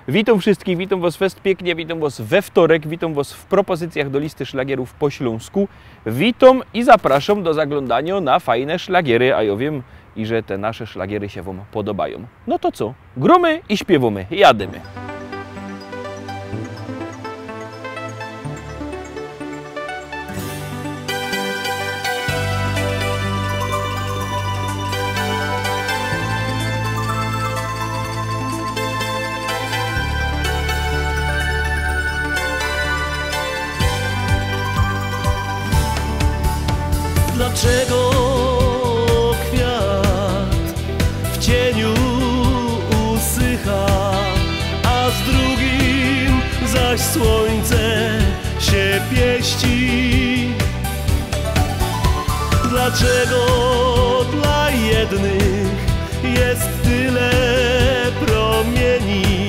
Witam wszystkich, witam Was fest pięknie, witam Was we wtorek, witam Was w propozycjach do listy szlagierów po śląsku. Witam i zapraszam do zaglądania na fajne szlagiery, a ja wiem, i że te nasze szlagiery się Wam podobają. No to co? Gromy i śpiewamy, jademy. Dlaczego kwiat w cieniu usycha, a z drugim zaś słońce się pieści? Dlaczego dla jednych jest tyle promieni,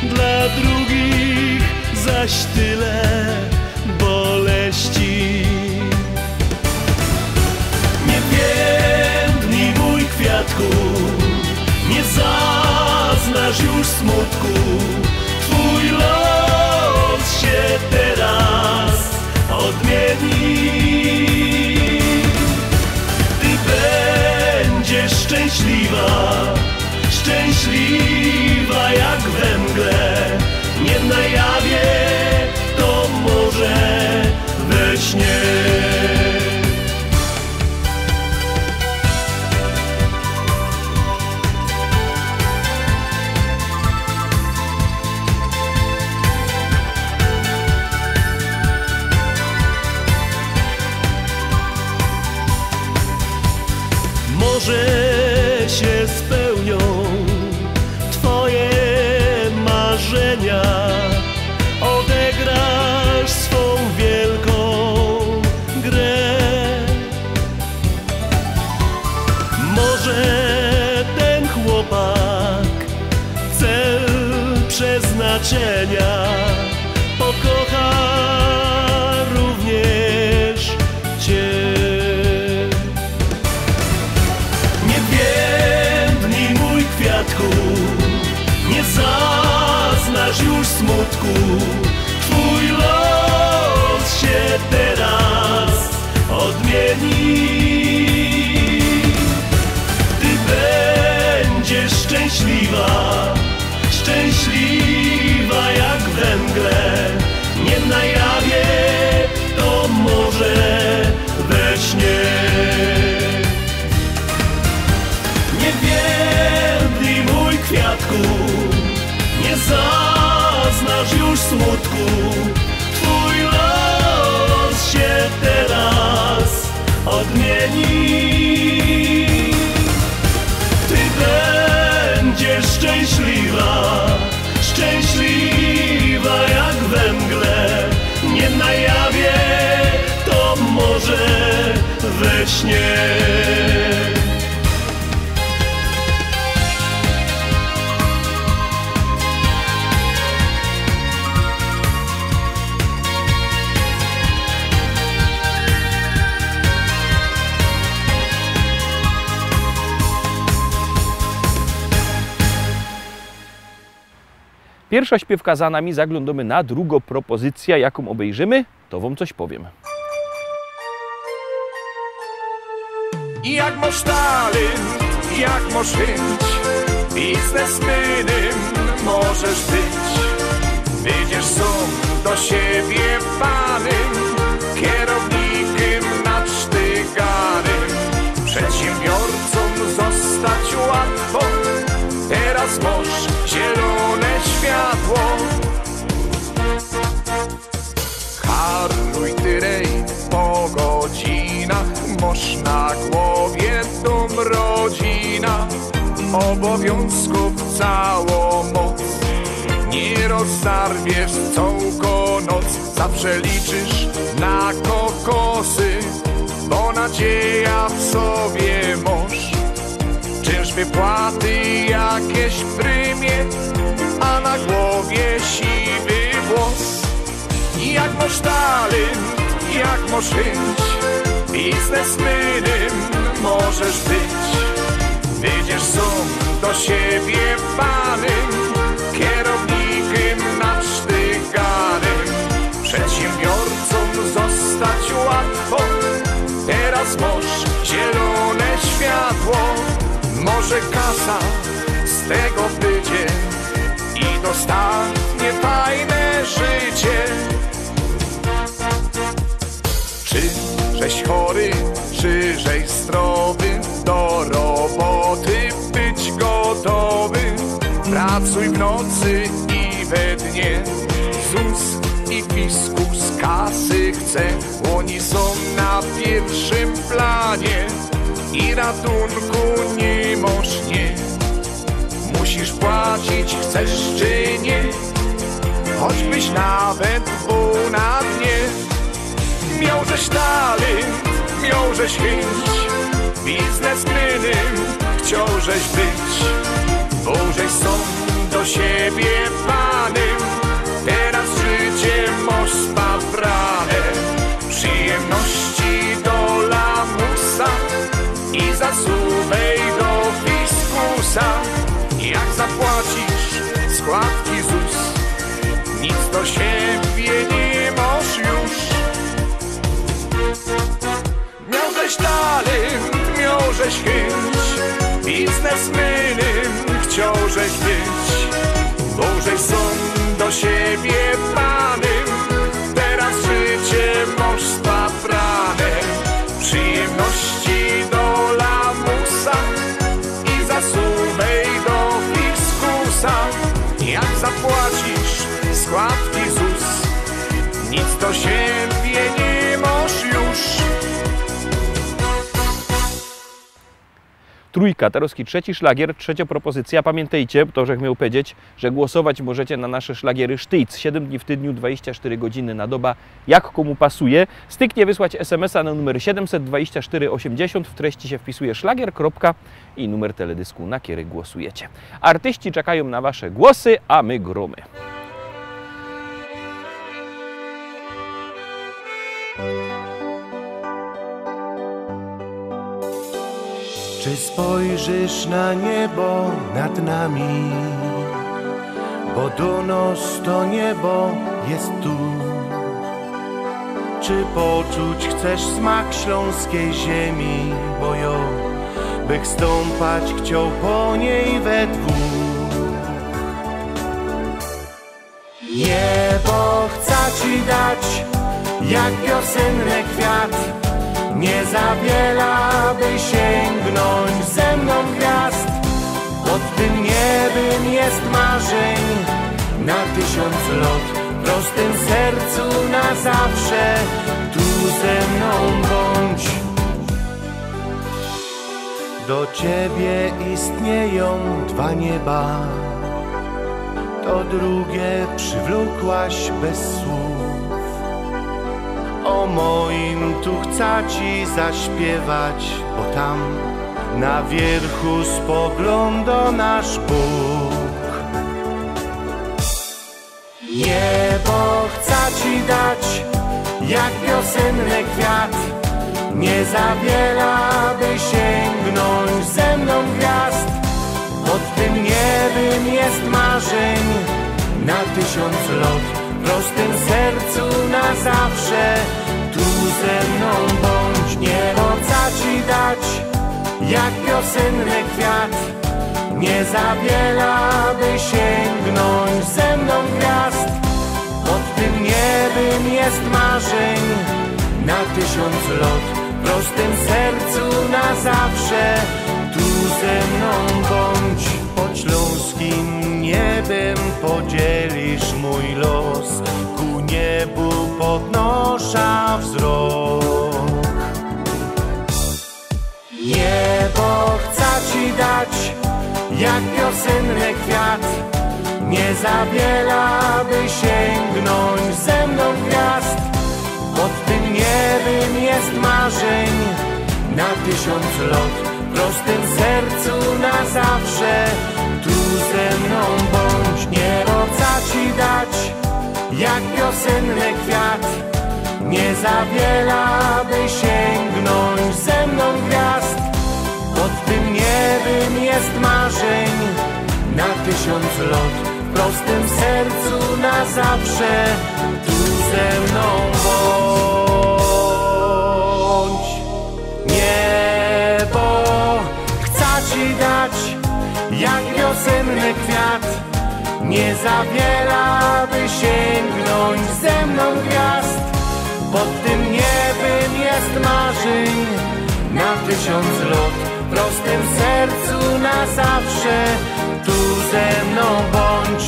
dla drugich zaś tyle boleści? Piękny mój kwiatku, nie zaznasz już smutku. Twój los się teraz odmieni. Ty będziesz szczęśliwa, szczęśliwa jak we mgle. Nie na jawie, to może we śnie. Może się spełnią Twoje marzenia, odegrasz swą wielką grę. Może ten chłopak, cel przeznaczenia, pokocha również Cię. Nie zaznasz już smutku. Twój los się teraz odmieni. Ty będziesz szczęśliwa, szczęśliwa jak we mgle. Nie na jawie, to może we śnie. Kwiatku, nie zaznasz już smutku. Twój los się teraz odmieni. Ty będziesz szczęśliwa, szczęśliwa jak we mgle. Nie na jawie, to może we śnie. Pierwsza śpiewka za nami, zaglądamy na drugą propozycję, jaką obejrzymy, to Wam coś powiem. Jak masz talent, jak masz chęć, biznesmenem możesz być. Wyjdziesz sam do siebie panem, kierownikiem nad sztygarem. Przedsiębiorcą zostać łatwo, teraz masz zielone światło. Harluj tyrej po godzinach, masz na głowie dom, rodzina, obowiązków całą moc. Nie rozarwiesz całą noc, zawsze liczysz na kokosy, bo nadzieja w sobie masz. Czynsz wypłaty, jakieś prymie, a na głowie siwy włos. Jak masz talent, jak masz chęć, biznesmenem możesz być. Wyjdziesz sam do siebie panem, kierownik kosmos, zielone światło. Może kasa z tego będzie i dostatnie fajne życie. Czy żeś chory, czy żeś zdrowy, do roboty być gotowy. Pracuj w nocy i we dnie, ZUS i fiskus kasy chce. Oni są na pierwszym planie i ratunku nie możesz. Musisz płacić, chcesz czy nie, choćbyś nawet był na dnie. Miałżeś talent, miałżeś chęć, biznesmenem chciałżeś być. Bożeś są do siebie panem, teraz życie masz spabrane. Przyjemności do lamusa i zasuwej do fiskusa. Jak zapłacisz składki ZUS, nic do siebie nie masz już. Miałżeś talent, miałżeś chęć, biznesmenem chciałżeś być. Bożeś są do siebie panem, teraz życie masz spabrane. Przyjemności do lamusa i zasuwej do fiskusa. Jak zapłacisz składki ZUS, nic do siebie nie masz już. Trójka, Tarowski trzeci szlagier, trzecia propozycja. Pamiętajcie, to że miał powiedzieć, że głosować możecie na nasze szlagiery sztyc. 7 dni w tygodniu, 24 godziny na doba, jak komu pasuje. Styknie wysłać SMS-a na numer 724 80, w treści się wpisuje szlagier, i numer teledysku, na który głosujecie. Artyści czekają na wasze głosy, a my gromy. Czy spojrzysz na niebo nad nami? Bo do nas to niebo jest tu. Czy poczuć chcesz smak śląskiej ziemi? Bo ja bych stąpać chciał po niej we dwóch. Niebo chcę ci dać jak wiosenny kwiat. Nie za wiele, by sięgnąć ze mną gwiazd. Pod tym niebem jest marzeń na 1000 lat. W prostym sercu na zawsze tu ze mną bądź. Do ciebie istnieją dwa nieba, to drugie przywlókłaś bez słów. O moim tu chcę ci zaśpiewać, bo tam na wierchu spogląda nasz Bóg. Niebo chcę ci dać jak wiosenny kwiat. Nie za wiele, by sięgnąć ze mną gwiazd. Pod tym niebem jest marzeń na 1000 lat. W prostym sercu na zawsze tu ze mną bądź. Niebo chcę ci dać jak wiosenny kwiat. Nie za wiele, by sięgnąć ze mną gwiazd. Pod tym niebem jest marzeń na 1000 lat. W prostym sercu na zawsze tu ze mną bądź. Pod śląskim niebem podzielisz mój los. Ku niebu podnoszę wzrok. Niebo chcę ci dać jak wiosenny kwiat. Nie za wiele, by sięgnąć ze mną gwiazd. Pod tym niebem jest marzeń na 1000 lat. W prostym sercu na zawsze tu ze mną bądź. Niebo chcę ci dać jak wiosenny kwiat. Nie za wiele, by sięgnąć ze mną gwiazd. Pod tym niebem jest marzeń na 1000 lat. W prostym sercu na zawsze tu ze mną bądź. jak wiosenny kwiat. Nie za wiele, by sięgnąć ze mną gwiazd. Pod tym niebem jest marzeń na 1000 lat. W prostym sercu na zawsze tu ze mną bądź.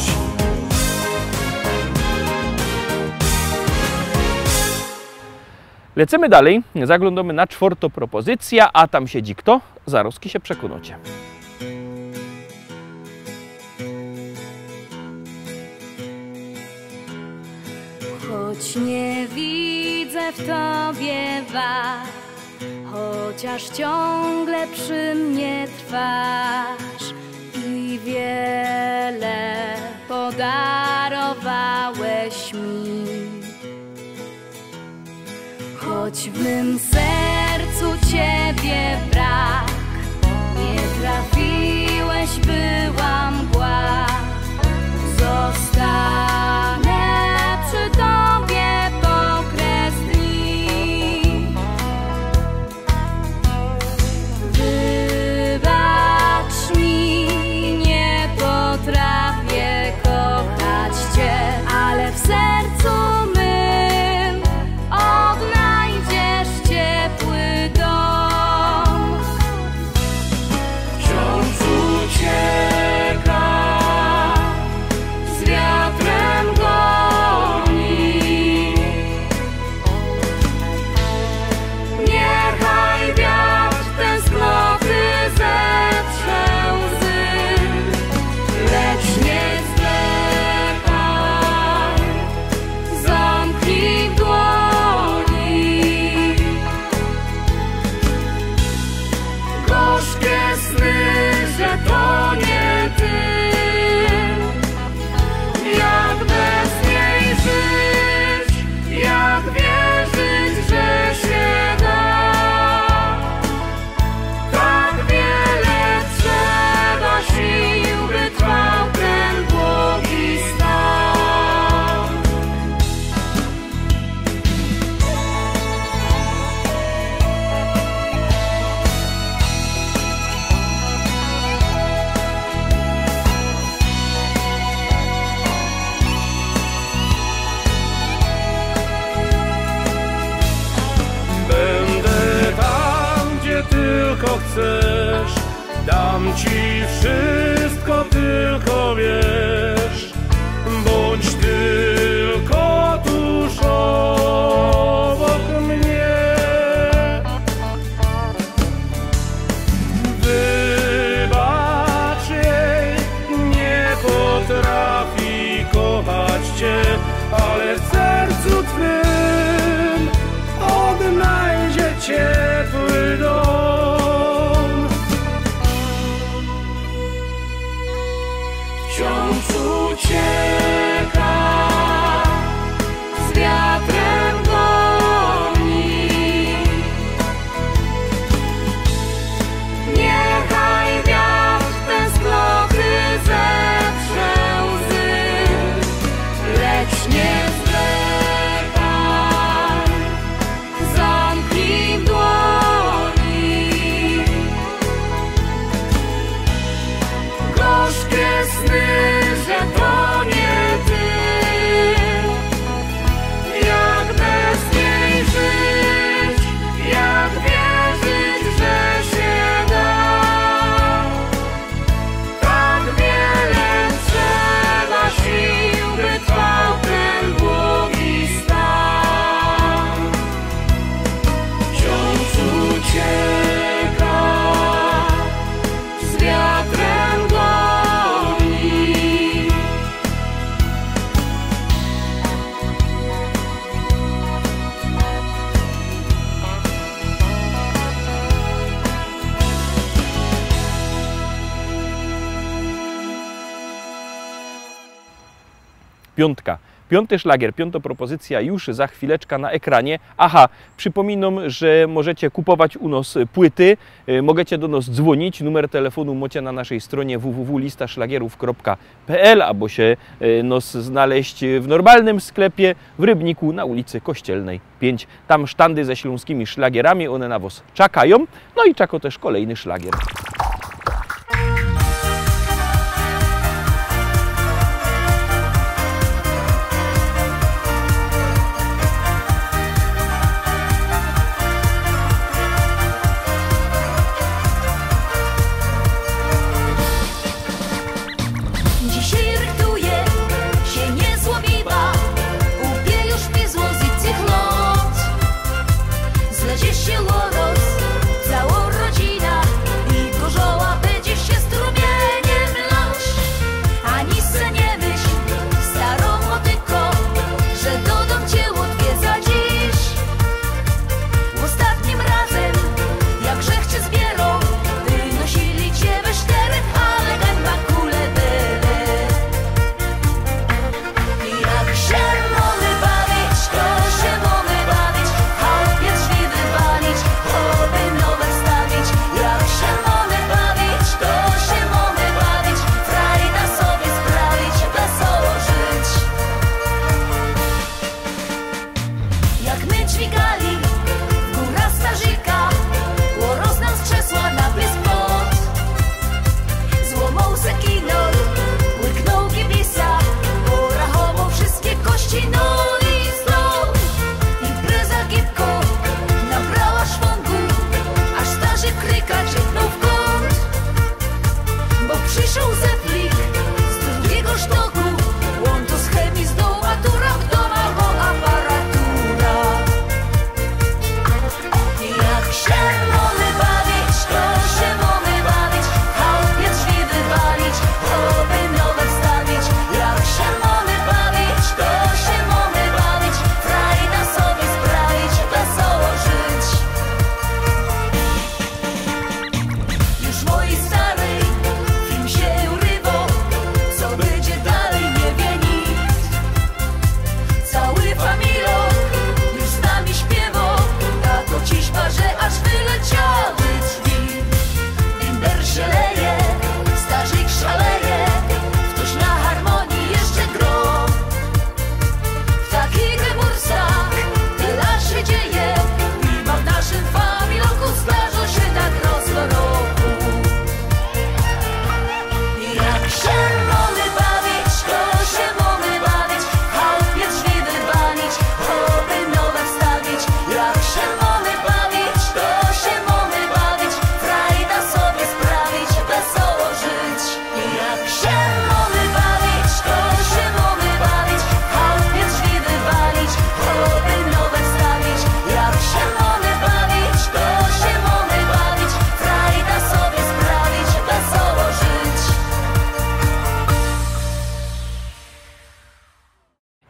Lecimy dalej, zaglądamy na 4. propozycja, a tam siedzi kto? Zaroski się przekonacie. Choć nie widzę w tobie wad, chociaż ciągle przy mnie trwasz i wiele podarowałeś mi. Choć w mym sercu ciebie brak, nie trafiłeś, była mgła. Zostanę przy tobie po kres dni. Wybacz mi, nie potrafię kochać cię, ale w sercu mym odnajdziesz ciepły dom. Wciąż ucieka, z wiatrem goni. Niechaj wiatr tęsknoty zetrze łzy, lecz nie zwlekaj, zamknij w dłoni. Gorzkie sny, że to nie ty. Jak bez niej żyć, jak wierzyć, że się da. Tak wiele trzeba sił, by trwał ten błogi stan. Będę tam, gdzie tylko chcesz. Dam ci wszystko, tylko wiesz. Bądź tylko tuż obok mnie. Wybacz jej, nie potrafi kochać cię, ale w sercu twym odnajdzie ciepły dom. Wciąż ucieka, z wiatrem goni. Niechaj wiatr tęsknoty zetrze łzy, lecz nie zwlekaj, zamknij w dłoni. Gorzkie sny, że to nie ty. Jak bez niej żyć, jak wierzyć, że się da. Tak wiele trzeba sił, by trwał ten błogi stan. Wciąż ucieka, z wiatrem goni. Piątka. 5. szlagier, 5. propozycja już za chwileczkę na ekranie. Aha, przypominam, że możecie kupować u nas płyty, możecie do nas dzwonić. Numer telefonu macie na naszej stronie www.listaszlagierów.pl albo się nas znaleźć w normalnym sklepie w Rybniku na ulicy Kościelnej 5. Tam sztandy ze śląskimi szlagierami, one na was czekają. No i czeka też kolejny szlagier. się mamy bawić, to się mamy bawić, chałupie drzwi wywalić, chowy nowe wstawić. Jak się mamy bawić, to się mamy bawić, frajda sobie sprawić, wesoło żyć. Już moi stary film się urywo, co będzie dalej nie wie nikt. Cały familok już z nami śpiewo, tato ciśma, że aż wyleciały drzwi. Bimber się leje, starzyk szaleje, ktoś na harmonii jeszcze gro. W takich bursach tyle się dzieje, chyba w naszym familoku zdarzą się tak raz do roku. Jak się mamy bawić, to się mamy bawić, chałupie drzwi wywalić, chowy nowe wstawić. Jak się mamy bawić, to się mamy bawić, frajda sobie sprawić, wesoło żyć. Jak się mamy bawić, to się mamy bawić, chałupie drzwi wywalić, chowy nowe wstawić. Jak się mamy bawić, to się mamy bawić, frajda sobie sprawić, wesoło żyć.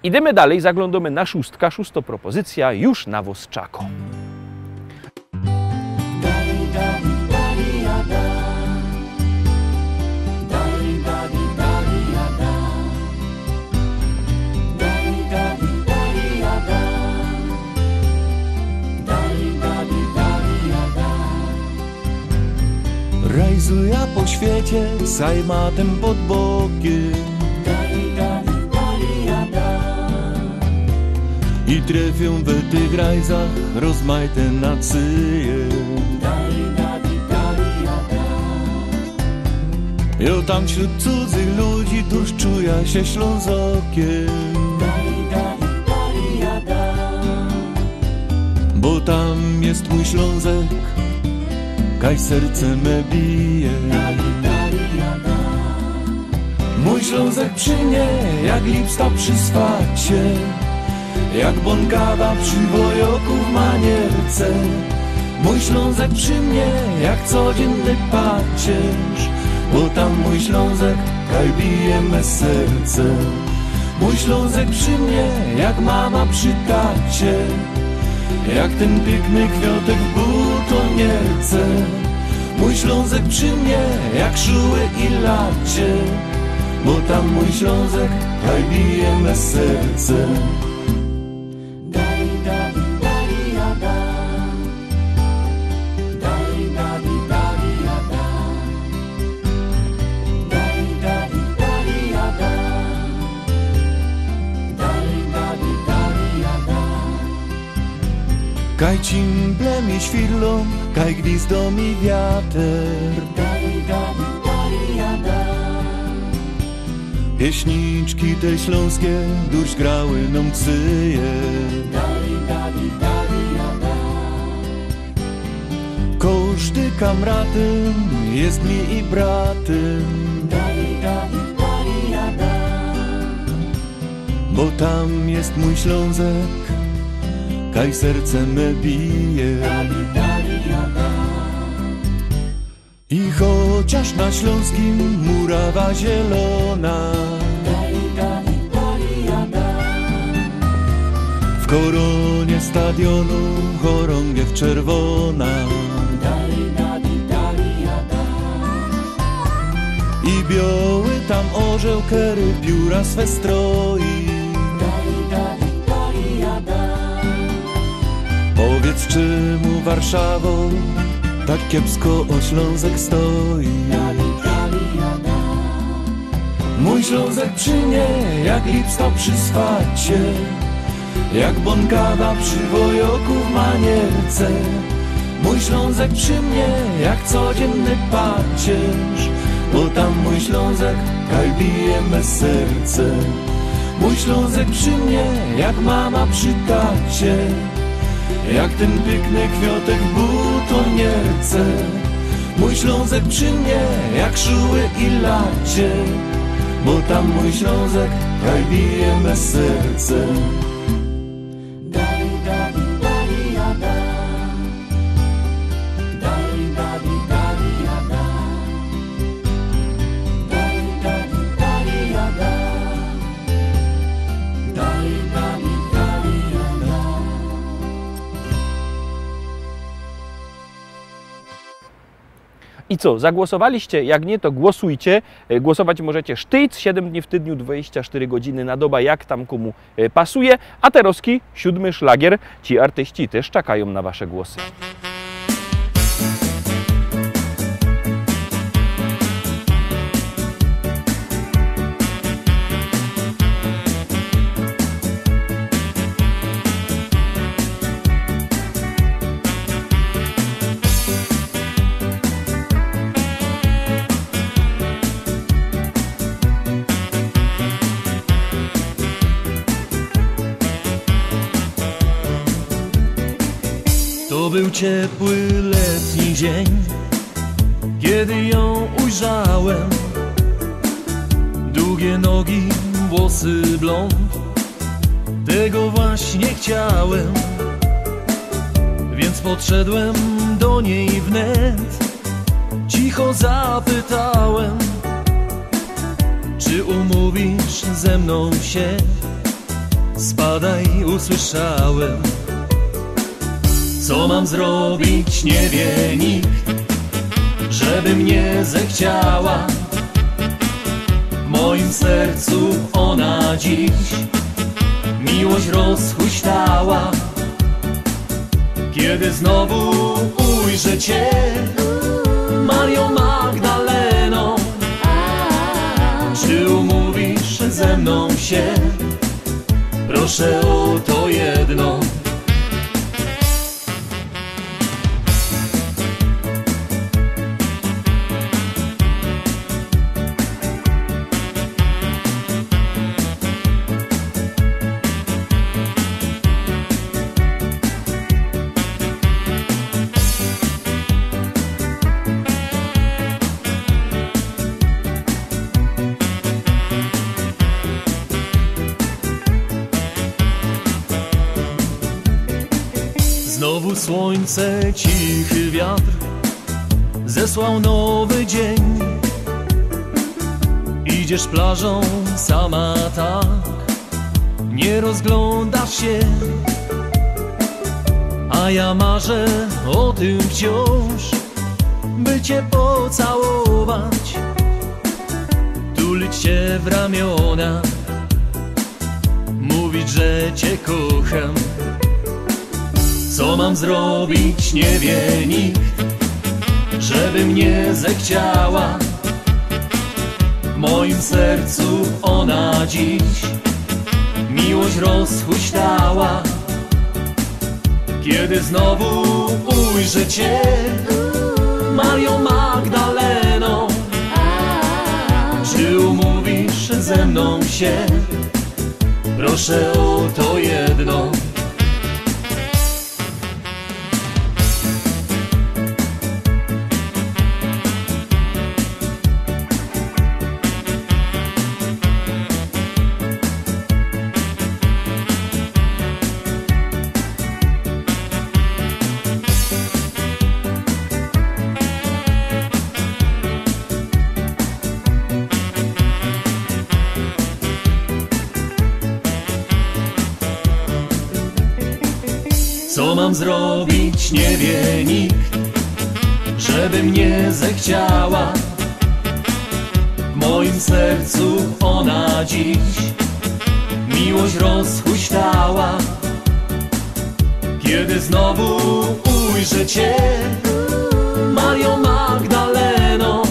Idziemy dalej, zaglądamy na szóstka. Szósta propozycja już na wóz czako. Rajzuja po świecie z ajmatem pod bokiem i trefią we tych rajzach rozmaite nacje. Jo tam wśród cudzych ludzi tuż czuja się Ślązokiem, bo tam jest mój Ślązek, kaj serce me bije. Mój Ślązek przy mnie, jak lipsta przy swacie, jak bonkada przy wojoku w manierce. Mój Ślązek przy mnie, jak codzienny pacierz, bo tam mój Ślązek, kaj bije me serce. Mój Ślązek przy mnie, jak mama przy tacie, jak ten piękny kwiotek w butonierce. Mój Ślązek przy mnie, jak szły i lacie, bo tam mój Ślązek, kaj bije me serce. Kaj cimple mi świrlą, kaj gwizdo mi wiater. Pieśniczki te śląskie dusz grały nam cyje. Każdy kamratem jest mi i bratem, bo tam jest mój Ślązek, kaj serce me bije. I chociaż na śląskim murawa zielona, w koronie stadionu chorągiew czerwona, i biały tam orzeł kery pióra swe stroi. Powiedz, czemu Warszawą tak kiepsko o Ślązek stoi? Mój Ślązek przy mnie, jak lipsta przy swacie, jak bonkada przy wojoku w manierce. Mój Ślązek przy mnie, jak codzienny pacierz, bo tam mój Ślązek, kaj bije me serce. Mój Ślązek przy mnie, jak mama przy tacie, jak ten piękny kwiotek w butonierce. Mój Ślązek przy mnie, jak szły i lacie, bo tam mój Ślązek, kaj bije me serce. I co, zagłosowaliście? Jak nie, to głosujcie. Głosować możecie sztyc, 7 dni w tygodniu, 24 godziny na dobę, jak tam komu pasuje. A teroski, 7. szlagier. Ci artyści też czekają na wasze głosy. To był ciepły letni dzień, kiedy ją ujrzałem. Długie nogi, włosy blond, tego właśnie chciałem. Więc podszedłem do niej wnet, cicho zapytałem: czy umówisz ze mną się? Spadaj, usłyszałem. Co mam zrobić, nie wie nikt, żeby mnie zechciała. W moim sercu ona dziś miłość rozhuśtała. Kiedy znowu ujrzę Cię, Mario Magdaleno, czy umówisz ze mną się? Proszę o to jedno. Znowu słońce, cichy wiatr zesłał nowy dzień. Idziesz plażą sama tak, nie rozglądasz się, a ja marzę o tym wciąż, by Cię pocałować, tulić Cię w ramiona, mówić, że Cię kocham. Co mam zrobić, nie wie nikt, żeby mnie zechciała. W moim sercu ona dziś miłość rozhuśtała. Kiedy znowu ujrzę Cię, Mario Magdaleno, czy umówisz ze mną się? Proszę o to jedno. Co mam zrobić, nie wie nikt, żeby mnie zechciała. W moim sercu ona dziś miłość rozhuśtała. Kiedy znowu ujrzę Cię, Mario Magdaleno,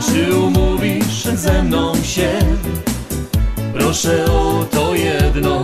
czy umówisz ze mną się? Proszę o to jedno.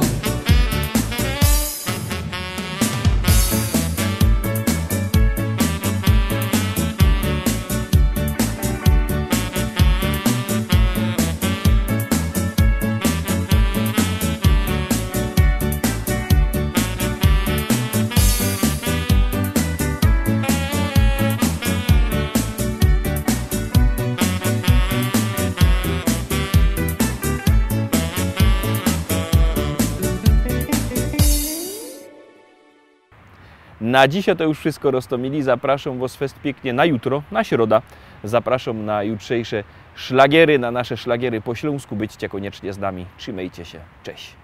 Na dzisiaj to już wszystko, Rostomili. Zapraszam Was fest pięknie na jutro, na środa. Zapraszam na jutrzejsze szlagiery, na nasze szlagiery po śląsku. Byćcie koniecznie z nami. Trzymajcie się. Cześć.